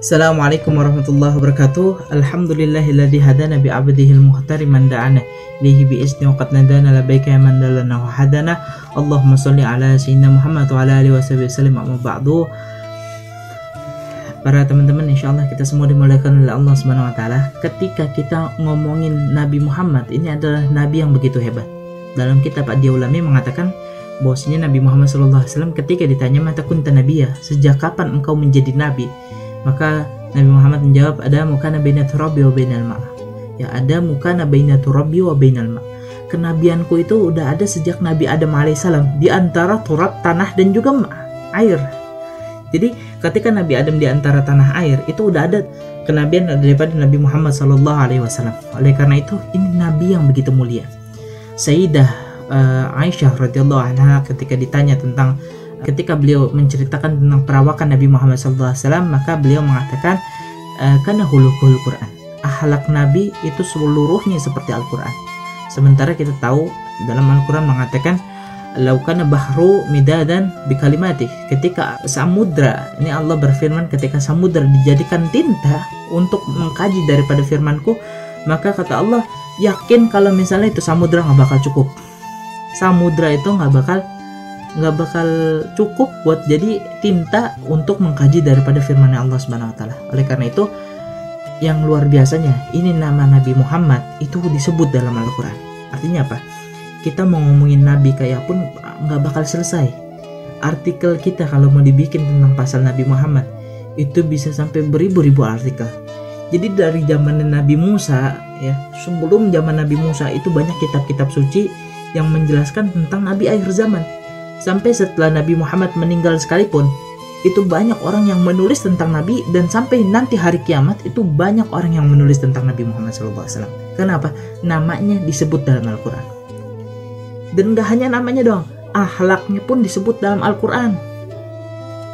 Assalamualaikum warahmatullahi wabarakatuh. Alhamdulillahilladzi hadana bi 'abdihil muhtari man da'ana ilaihi bi isni wa qad nadana labbaika ya man dallana wa hadana. Allahumma shalli ala sayyidina Muhammad wa ala alihi washabihi wasallam. Amma ba'du. Para teman-teman, insyaallah kita semua dimuliakan oleh Allah Subhanahu wa taala. Ketika kita ngomongin Nabi Muhammad, ini adalah nabi yang begitu hebat. Dalam kitab Ad-Diyaulami mengatakan bahwasanya Nabi Muhammad SAW ketika ditanya mata kunta nabiyya, sejak kapan engkau menjadi nabi? Maka Nabi Muhammad menjawab, ada mukana baina turabi wa bainal ma'. Ya, ada mukana baina turabi wa bainal ma'. Kenabianku itu udah ada sejak Nabi Adam alaihissalam, di antara turab, tanah, dan juga air. Jadi ketika Nabi Adam di antara tanah air, itu udah ada kenabian daripada Nabi Muhammad SAW. Oleh karena itu, ini nabi yang begitu mulia. Sayyidah Aisyah radhiyallahu anha ketika ditanya tentang ketika beliau menceritakan tentang perawakan Nabi Muhammad SAW, maka beliau mengatakan karena hulukul Quran, akhlak Nabi itu seluruhnya seperti Al-Quran. Sementara kita tahu dalam Al-Quran mengatakan laukana bahru midadan bikalimati, ketika samudra, ini Allah berfirman ketika samudra dijadikan tinta untuk mengkaji daripada firmanku, maka kata Allah, yakin kalau misalnya itu samudra nggak bakal cukup. Samudra itu nggak bakal cukup buat jadi tinta untuk mengkaji daripada firman Allah Subhanahu wa taala. Oleh karena itu, yang luar biasanya, ini nama Nabi Muhammad itu disebut dalam Al-Quran. Artinya apa? Kita mau ngomongin Nabi kayak pun nggak bakal selesai. Artikel kita kalau mau dibikin tentang pasal Nabi Muhammad itu bisa sampai beribu-ribu artikel. Jadi dari zaman Nabi Musa, ya, sebelum zaman Nabi Musa itu banyak kitab-kitab suci yang menjelaskan tentang Nabi akhir zaman. Sampai setelah Nabi Muhammad meninggal sekalipun, itu banyak orang yang menulis tentang Nabi, dan sampai nanti hari kiamat itu banyak orang yang menulis tentang Nabi Muhammad SAW. Kenapa? Namanya disebut dalam Al-Quran. Dan gak hanya namanya doang, akhlaknya pun disebut dalam Al-Quran.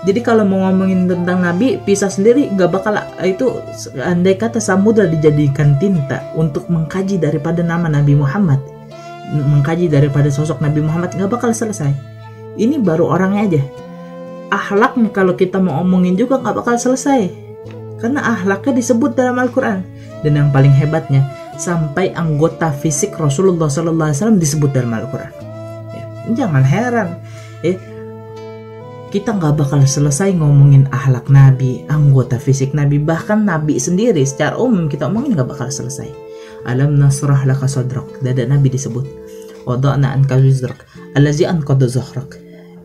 Jadi kalau mau ngomongin tentang Nabi, pisah sendiri gak bakal, itu andai kata samudra dijadikan tinta untuk mengkaji daripada nama Nabi Muhammad, mengkaji daripada sosok Nabi Muhammad, gak bakal selesai. Ini baru orangnya aja. Akhlaknya kalau kita mau omongin juga gak bakal selesai, karena akhlaknya disebut dalam Al-Quran. Dan yang paling hebatnya, sampai anggota fisik Rasulullah SAW disebut dalam Al-Quran. Ya, jangan heran, kita gak bakal selesai ngomongin akhlak Nabi, anggota fisik Nabi, bahkan Nabi sendiri secara umum kita omongin gak bakal selesai. Alam nasrah laka sadrak, dada Nabi disebut. Wada'na anka wizrak allazi anqadha zahrak,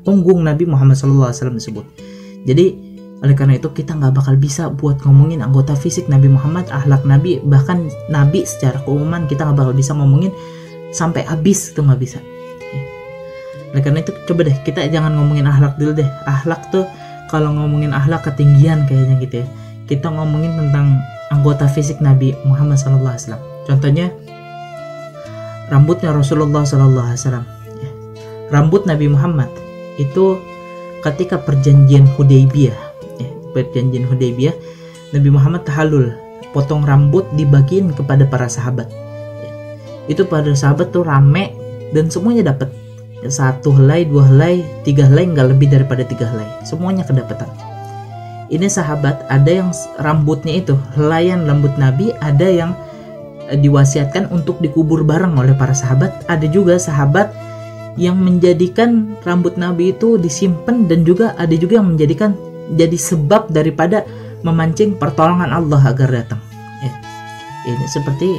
punggung Nabi Muhammad SAW disebut. Jadi oleh karena itu kita nggak bakal bisa buat ngomongin anggota fisik Nabi Muhammad, akhlak Nabi, bahkan Nabi secara keumuman kita nggak bakal bisa ngomongin sampai habis, itu nggak bisa. Oleh karena itu coba deh kita jangan ngomongin akhlak dulu deh. Akhlak tuh kalau ngomongin akhlak ketinggian kayaknya gitu ya. Kita ngomongin tentang anggota fisik Nabi Muhammad SAW. Contohnya rambutnya Rasulullah SAW. Rambut Nabi Muhammad itu ketika perjanjian Hudaybiyah, Nabi Muhammad tahallul, potong rambut dibagiin kepada para sahabat. Itu pada sahabat tuh rame dan semuanya dapat. 1 helai, 2 helai, 3 helai, nggak lebih daripada 3 helai, semuanya kedapatan. Ini sahabat ada yang rambutnya itu helaian rambut Nabi, ada yang diwasiatkan untuk dikubur bareng oleh para sahabat. Ada juga sahabat yang menjadikan rambut Nabi itu disimpan, dan juga ada juga yang menjadikan jadi sebab daripada memancing pertolongan Allah agar datang. Ya. Ini seperti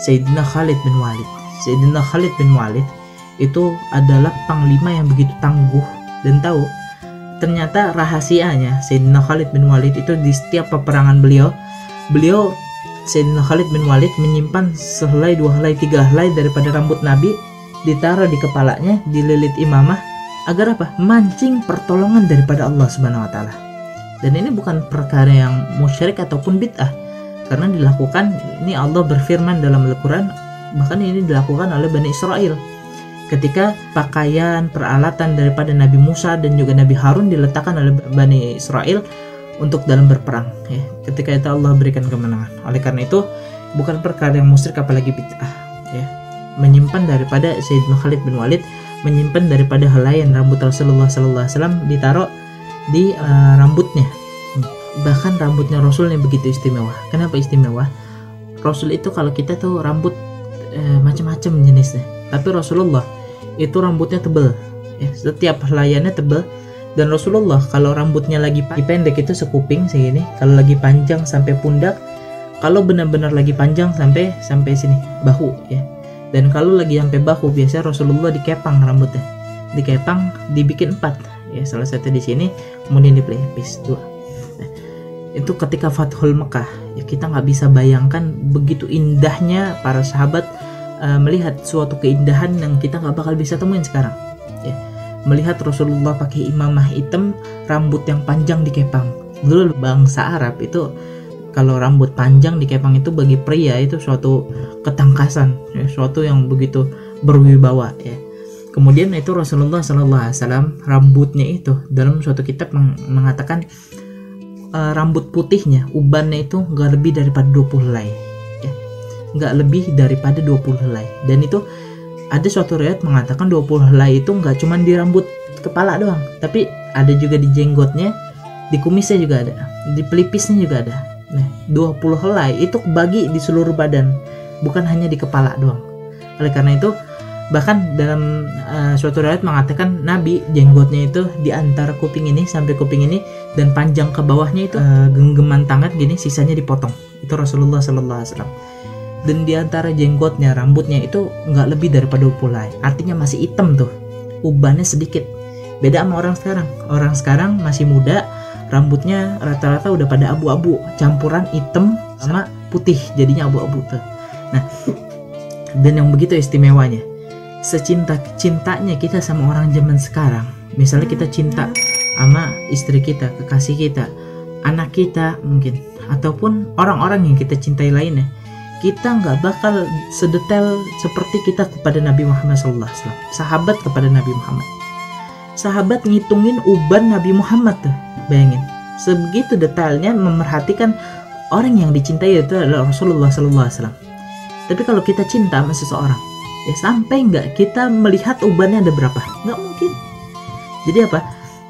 Sayyidina Khalid bin Walid. Sayyidina Khalid bin Walid itu adalah panglima yang begitu tangguh, dan tahu ternyata rahasianya Sayyidina Khalid bin Walid itu di setiap peperangan beliau Sayyidina Khalid bin Walid menyimpan sehelai, 2 helai, 3 helai daripada rambut Nabi, ditaruh di kepalanya, dililit imamah, agar apa? Mancing pertolongan daripada Allah Subhanahu wa taala. Dan ini bukan perkara yang musyrik ataupun bid'ah, karena dilakukan, ini Allah berfirman dalam Al-Quran, bahkan ini dilakukan oleh Bani Israel. Ketika pakaian, peralatan daripada Nabi Musa dan juga Nabi Harun diletakkan oleh Bani Israel untuk dalam berperang, ya. Ketika itu Allah berikan kemenangan. Oleh karena itu bukan perkara yang musyrik apalagi bid'ah, ya. Menyimpan daripada Sayyidina Khalid bin Walid, menyimpan daripada helaian rambut Rasulullah SAW ditaruh di rambutnya, bahkan rambutnya Rasul yang begitu istimewa. Kenapa istimewa? Rasul itu kalau kita tuh rambut macam-macam jenisnya, tapi Rasulullah itu rambutnya tebal, ya, setiap helaiannya tebal. Dan Rasulullah kalau rambutnya lagi pendek itu sekuping segini, kalau lagi panjang sampai pundak, kalau benar-benar lagi panjang sampai sini bahu, ya. Dan kalau lagi sampai bahu biasanya Rasulullah dikepang rambutnya, dikepang, dibikin 4, ya, salah satu di sini, kemudian di pelipis 2. Nah, itu ketika Fathul Mekah, ya, kita nggak bisa bayangkan begitu indahnya para sahabat melihat suatu keindahan yang kita nggak bakal bisa temuin sekarang, ya. Melihat Rasulullah pakai imamah hitam, rambut yang panjang dikepang. Dulu bangsa Arab itu kalau rambut panjang dikepang itu bagi pria itu suatu ketangkasan, ya, suatu yang begitu berwibawa, ya. Kemudian itu Rasulullah SAW rambutnya itu dalam suatu kitab mengatakan rambut putihnya, ubannya itu nggak lebih daripada 20 helai, ya. Nggak lebih daripada 20 helai. Dan itu ada suatu riwayat mengatakan 20 helai itu nggak cuma di rambut kepala doang, tapi ada juga di jenggotnya, di kumisnya juga ada, di pelipisnya juga ada. Nah, 20 helai itu bagi di seluruh badan, bukan hanya di kepala doang. Oleh karena itu, bahkan dalam suatu riwayat mengatakan Nabi jenggotnya itu di antara kuping ini sampai kuping ini, dan panjang ke bawahnya itu genggaman tangan gini, sisanya dipotong. Itu Rasulullah SAW. Dan di antara jenggotnya, rambutnya itu nggak lebih daripada 20 helai. Artinya masih hitam tuh, ubannya sedikit. Beda sama orang sekarang. Orang sekarang masih muda, rambutnya rata-rata udah pada abu-abu, campuran hitam sama putih, jadinya abu-abu tuh. Nah, dan yang begitu istimewanya, secinta-cintanya kita sama orang zaman sekarang. Misalnya kita cinta sama istri kita, kekasih kita, anak kita mungkin, ataupun orang-orang yang kita cintai lainnya, kita nggak bakal sedetail seperti kita kepada Nabi Muhammad SAW, sahabat kepada Nabi Muhammad. Sahabat ngitungin uban Nabi Muhammad tuh, bayangin, sebegitu detailnya memerhatikan orang yang dicintai itu adalah Rasulullah SAW. Tapi kalau kita cinta sama seseorang, ya sampai nggak kita melihat ubannya ada berapa? Nggak mungkin. Jadi apa?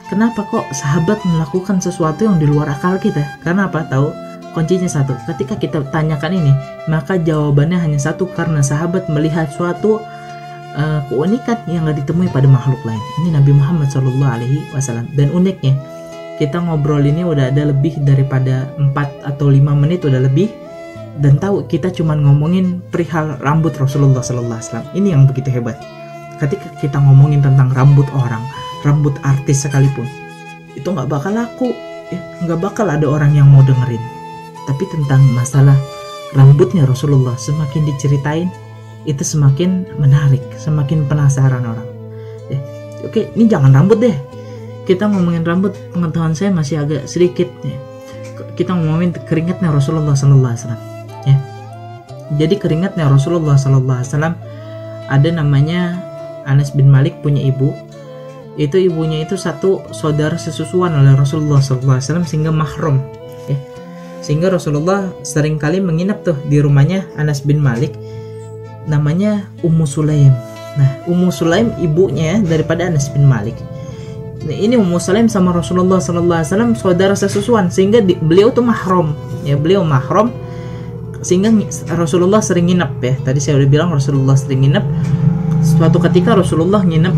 Kenapa kok sahabat melakukan sesuatu yang di luar akal kita? Karena apa? Tahu? Kuncinya satu, ketika kita tanyakan ini, maka jawabannya hanya satu, karena sahabat melihat suatu keunikan yang gak ditemui pada makhluk lain. Ini Nabi Muhammad SAW. Dan uniknya, kita ngobrol ini udah ada lebih daripada 4 atau 5 menit udah lebih, dan tahu kita cuma ngomongin perihal rambut Rasulullah SAW. Ini yang begitu hebat. Ketika kita ngomongin tentang rambut orang, rambut artis sekalipun, itu gak bakal laku, ya, gak bakal ada orang yang mau dengerin. Tapi tentang masalah rambutnya Rasulullah, semakin diceritain itu semakin menarik, semakin penasaran orang. Ya, oke, ini jangan rambut deh. Kita ngomongin rambut, pengetahuan saya masih agak sedikit. Ya. Kita ngomongin keringatnya Rasulullah SAW. Ya. Jadi keringatnya Rasulullah SAW ada namanya Anas bin Malik, punya ibu. Itu ibunya itu satu saudara sesusuan oleh Rasulullah SAW sehingga mahram. Sehingga Rasulullah sering kali menginap tuh di rumahnya Anas bin Malik, namanya Ummu Sulaim. Nah, Ummu Sulaim ibunya daripada Anas bin Malik. Nah, ini Ummu Sulaim sama Rasulullah SAW saudara sesusuan, sehingga beliau tuh mahram. Ya, beliau mahram sehingga Rasulullah sering nginep, ya. Tadi saya udah bilang Rasulullah sering nginep. Suatu ketika Rasulullah nginep,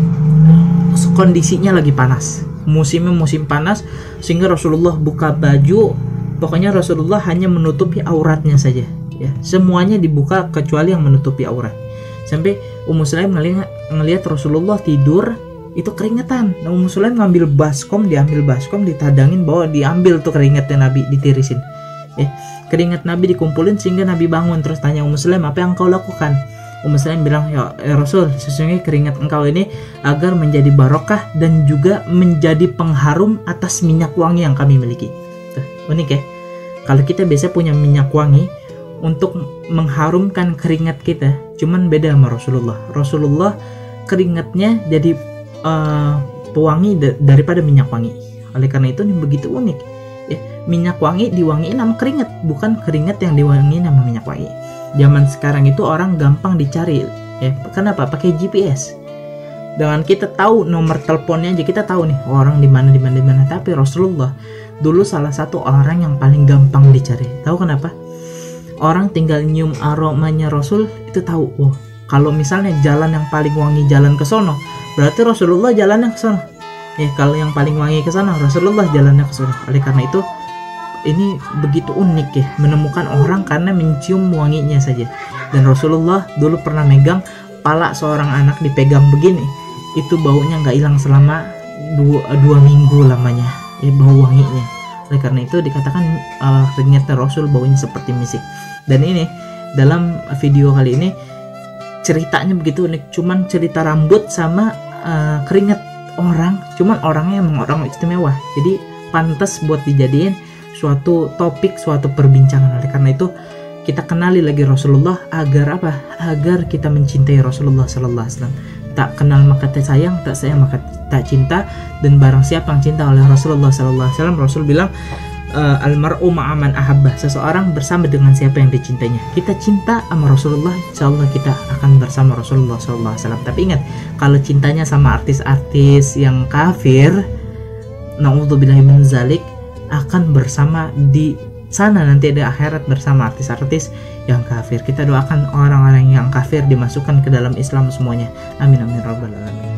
kondisinya lagi panas, musimnya musim panas, sehingga Rasulullah buka baju. Pokoknya Rasulullah hanya menutupi auratnya saja, ya. Semuanya dibuka kecuali yang menutupi aurat. Sampai Ummu Sulaim ngelihat Rasulullah tidur itu keringetan. Nah, Ummu Sulaim diambil baskom, ditadangin bahwa diambil tuh keringatnya Nabi, ditirisin. Ya, keringat Nabi dikumpulin sehingga Nabi bangun, terus tanya Ummu Sulaim, apa yang engkau lakukan? Ummu Sulaim bilang, ya Rasul, sesungguhnya keringat engkau ini agar menjadi barokah dan juga menjadi pengharum atas minyak wangi yang kami miliki. Tuh, unik ya. Kalau kita biasa punya minyak wangi untuk mengharumkan keringat kita, cuman beda sama Rasulullah. Rasulullah keringatnya jadi pewangi daripada minyak wangi. Oleh karena itu ini begitu unik. Ya, minyak wangi diwangiin sama keringat, bukan keringat yang diwangiin sama minyak wangi. Zaman sekarang itu orang gampang dicari, ya. Kenapa? Pakai GPS. Dengan kita tahu nomor teleponnya aja kita tahu nih orang di mana. Tapi Rasulullah dulu salah satu orang yang paling gampang dicari. Tahu kenapa? Orang tinggal nyium aromanya Rasul itu tahu, oh kalau misalnya jalan yang paling wangi jalan ke sono, berarti Rasulullah jalannya ke sono. Kalau yang paling wangi ke sana, Rasulullah jalannya ke sono. Oleh karena itu ini begitu unik ya, menemukan orang karena mencium wanginya saja. Dan Rasulullah dulu pernah megang pala seorang anak, dipegang begini, itu baunya nggak hilang selama 2 minggu lamanya, bau wanginya. Oleh karena itu dikatakan ternyata Rasul baunya seperti misik. Dan ini dalam video kali ini ceritanya begitu unik, cuman cerita rambut sama keringat orang, cuman orangnya emang orang istimewa, jadi pantas buat dijadiin suatu topik, suatu perbincangan. Oleh karena itu kita kenali lagi Rasulullah agar apa? Agar kita mencintai Rasulullah Sallallahu Alaihi Wasallam. Tak kenal maka tak sayang, tak sayang maka tak cinta. Dan barang siapa yang cinta oleh Rasulullah Sallallahu Alaihi Wasallam, Rasul bilang almar'u ma'aman ahabba, seseorang bersama dengan siapa yang dicintainya. Kita cinta sama Rasulullah, insyaallah kita akan bersama Rasulullah Sallallahu Alaihi Wasallam. Tapi ingat, kalau cintanya sama artis-artis yang kafir, na'udzubillahi min zalik, akan bersama di sana nanti ada akhirat bersama artis-artis yang kafir. Kita doakan orang-orang yang kafir dimasukkan ke dalam Islam semuanya. Amin amin rabbal alamin.